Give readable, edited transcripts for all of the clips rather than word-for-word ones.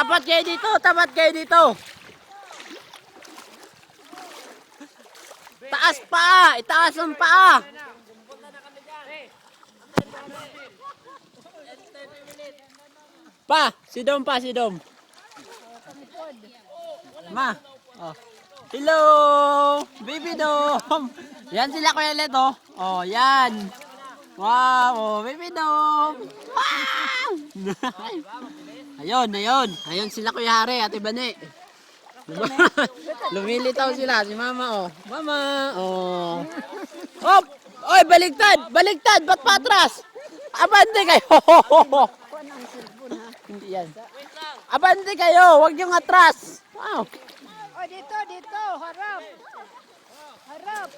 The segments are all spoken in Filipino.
Tapat kayo dito, tapat kayo dito. Taas pa, itaas ang paa. Pa, si Dom pa, si Dom. Ma. Oh. Hello, baby Dom. Yan sila Kuya Let, oh. Oh, yan. Wow, oh, baby Dom. Wow! Ayun sila Kuya Hari, Ate Bane. Lumilitaw sila, si Mama, oh. Mama, oh. Hop! Oy, baligtad! Baligtad! Ba't patras? Abante kayo! Hindi yan. Abante kayo! Huwag yung atras! Wow! Oh, dito, dito. Harap. Harap.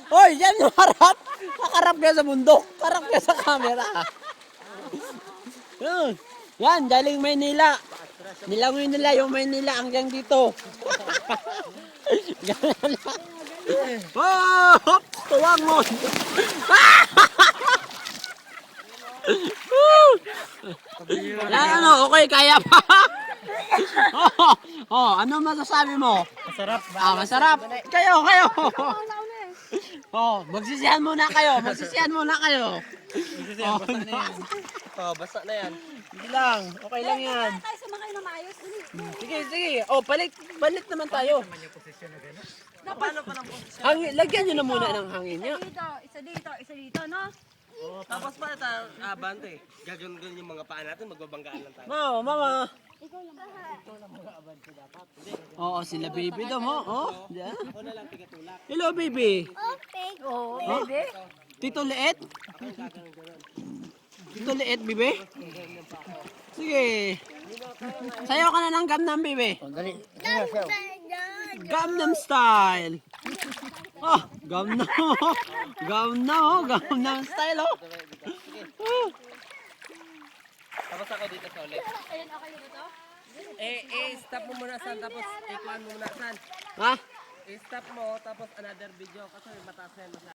Hoy, yan yung harap! Nakarap ka sa bundok! Karap ka sa camera! Yan, galing Maynila. Nilangoy nila yung Maynila hanggang dito. Ganun lang. Oh! Tuwang mo! Wala, ano, okay, kaya pa. Ano masasabi mo? Masarap ba? Masarap. Kayo. Magsisihan muna kayo. Basa na yan. Sige lang, okay lang yan. Tayo sa mga ina maayos. Sige. Palit naman tayo. Paano pa ng posisyon? Lagyan nyo na muna ng hangin niya. Isa dito, no? Tapos pa ito, bante. Gagawin yung mga paa natin, magbabanggaan lang tayo. Mama. Oo, sila baby daw mo. Oh, diyan. Ako na lang tigatulak. Hello, baby. Oh, Oh, baby. Tito Liit? Tito Liit, baby? Sige. Sayo ka na ng Gangnam, baby. Gangnam style. Oh, Gangnam style, oh. Tapos ako dito sa ulit. Ayun, okay na ba to? Stop mo muna san, tapos ikuan mo muna san. Ha? Stop mo, tapos another video kasi mataas na yan.